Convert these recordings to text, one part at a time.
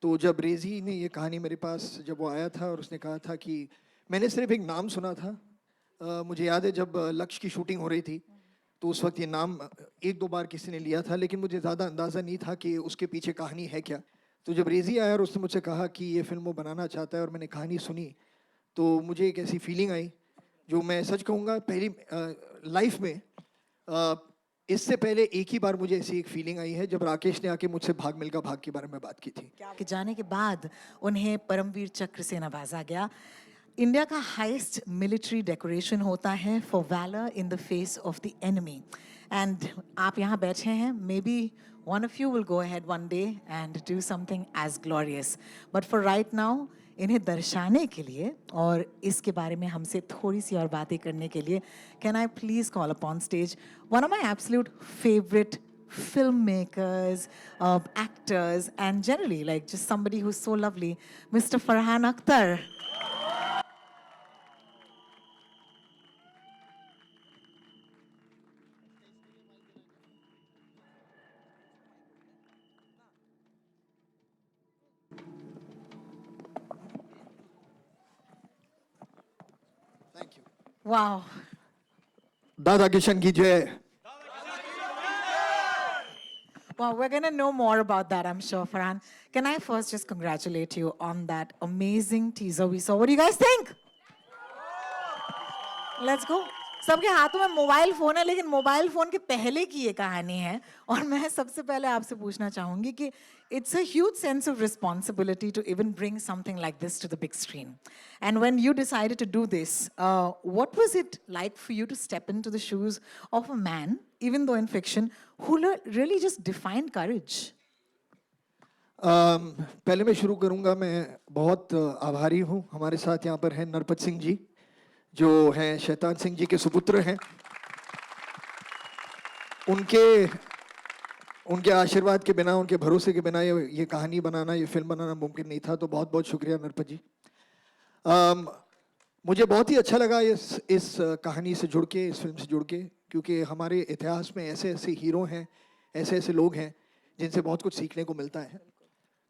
तो जब रेज़ी ने ये कहानी मेरे पास जब वो आया था और उसने कहा था कि मैंने सिर्फ़ एक नाम सुना था। मुझे याद है जब लक्ष्य की शूटिंग हो रही थी, तो उस वक़्त ये नाम 1-2 बार किसी ने लिया था, लेकिन मुझे ज़्यादा अंदाज़ा नहीं था कि उसके पीछे कहानी है क्या। तो जब रेज़ी आया और उसने मुझसे कहा कि ये फ़िल्म वो बनाना चाहता है और मैंने कहानी सुनी, तो मुझे एक ऐसी फ़ीलिंग आई, जो मैं सच कहूँगा पहली लाइफ़ में अ, इससे पहले एक ही बार मुझे ऐसी एक फ़ीलिंग आई है जब राकेश ने आके मुझसे भाग मिल्खा भाग के बारे में बात की थी। के जाने के बाद उन्हें परमवीर चक्र से नवाजा गया। इंडिया का हाईएस्ट मिलिट्री डेकोरेशन होता है for valour in the face of the enemy. And आप यहाँ बैठे हैं, maybe one of you will go ahead one day and do something as glorious. But for right now, इन्हें दर्शाने के लिए और इसके बारे में हमसे थोड़ी सी और बातें करने के लिए can I please call upon stage one of my absolute favourite filmmakers, actors, and generally, like just somebody who's so lovely, Mr. Farhan Akhtar. Thank you. Wow. दादा किशन की जय। Well, we're going to know more about that, I'm sure, Farhan. Can I first just congratulate you on that amazing teaser we saw? What do you guys think? Let's go. सबके हाथों में mobile phone है, लेकिन mobile phone के पहले की ये कहानी है। और मैं सबसे पहले आपसे पूछना चाहूंगी कि it's a huge sense of responsibility to even bring something like this to the big screen. And when you decided to do this, what was it like for you to step into the shoes of a man, even though in fiction, who really just defined courage? पहले मैं शुरू करूंगा, मैं बहुत आभारी हूं। हमारे साथ यहाँ पर हैं नरपत सिंह जी, जो हैं शैतान सिंह जी के सुपुत्र हैं। उनके उनके आशीर्वाद के बिना, उनके भरोसे के बिना ये कहानी बनाना, ये फिल्म बनाना मुमकिन नहीं था। तो बहुत बहुत शुक्रिया नरपत जी। अम, मुझे बहुत ही अच्छा लगा इस कहानी से जुड़ के, इस फिल्म से जुड़ के, क्योंकि हमारे इतिहास में ऐसे ऐसे हीरो हैं, ऐसे ऐसे लोग हैं जिनसे बहुत कुछ सीखने को मिलता है।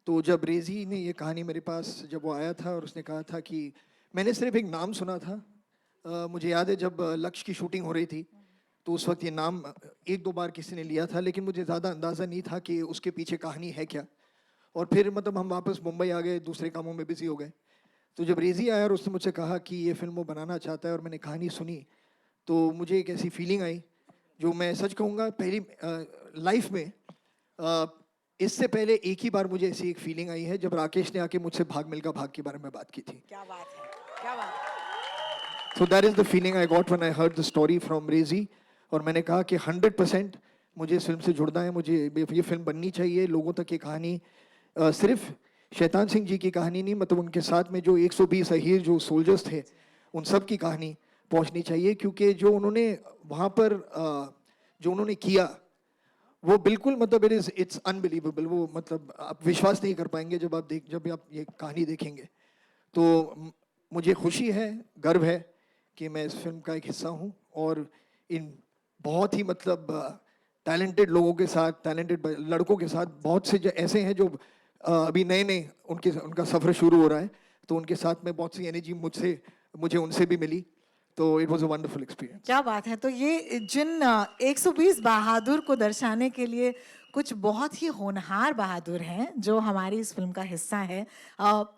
तो जब रेज़ी ने ये कहानी मेरे पास जब वो आया था और उसने कहा था कि मैंने सिर्फ एक नाम सुना था। मुझे याद है जब लक्ष्य की शूटिंग हो रही थी, तो उस वक्त ये नाम 1-2 बार किसी ने लिया था, लेकिन मुझे ज़्यादा अंदाज़ा नहीं था कि उसके पीछे कहानी है क्या। और फिर मतलब हम वापस मुंबई आ गए, दूसरे कामों में बिज़ी हो गए। तो जब रेज़ी आया और उसने मुझसे कहा कि ये फ़िल्म वो बनाना चाहता है और मैंने कहानी सुनी, तो मुझे एक ऐसी फ़ीलिंग आई, जो मैं सच कहूँगा पहली लाइफ़ में अ, इससे पहले एक ही बार मुझे ऐसी एक फ़ीलिंग आई है जब राकेश ने आके मुझसे भाग मिल्खा भाग के बारे में बात की थी। क्या बात है, क्या बात है। So that is the feeling I got when I heard the story from रेज़ी। और मैंने कहा कि 100% मुझे इस फ़िल्म से जुड़ना है, मुझे ये फ़िल्म बननी चाहिए। लोगों तक ये कहानी सिर्फ़ शैतान सिंह जी की कहानी नहीं, मतलब उनके साथ में जो 120 अहीर जो सोल्जर्स थे, उन सब की कहानी पहुँचनी चाहिए। क्योंकि जो उन्होंने वहाँ पर जो उन्होंने किया, वो बिल्कुल मतलब इट्स अनबिलीवेबल। वो मतलब आप विश्वास नहीं कर पाएंगे जब आप ये कहानी देखेंगे। तो मुझे खुशी है, गर्व है कि मैं इस फिल्म का एक हिस्सा हूँ। और इन बहुत ही मतलब टैलेंटेड लोगों के साथ, टैलेंटेड लड़कों के साथ, बहुत से जो ऐसे हैं जो अभी नए नए उनका सफ़र शुरू हो रहा है, तो उनके साथ में बहुत सी एनर्जी मुझे उनसे भी मिली। तो it was a wonderful experience. क्या बात है। तो ये जिन 120 बहादुर को दर्शाने के लिए कुछ बहुत ही होनहार बहादुर हैं जो हमारी इस फिल्म का हिस्सा है,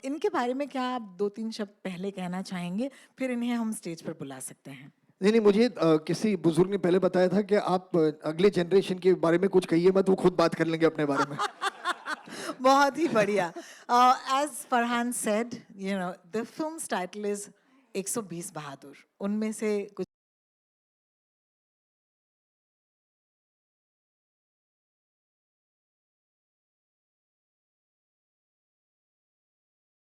इनके बारे में क्या आप 2-3 शब्द पहले कहना चाहेंगे, फिर इन्हें हम स्टेज पर बुला सकते हैं? नहीं नहीं, मुझे किसी बुजुर्ग ने पहले बताया था कि आप अगले जनरेशन के बारे में कुछ कहिए मत, वो खुद बात कर लेंगे अपने बारे में। बहुत ही बढ़िया। As Farhan said, you know the film's title is 120 Bahadur. उनमें से कुछ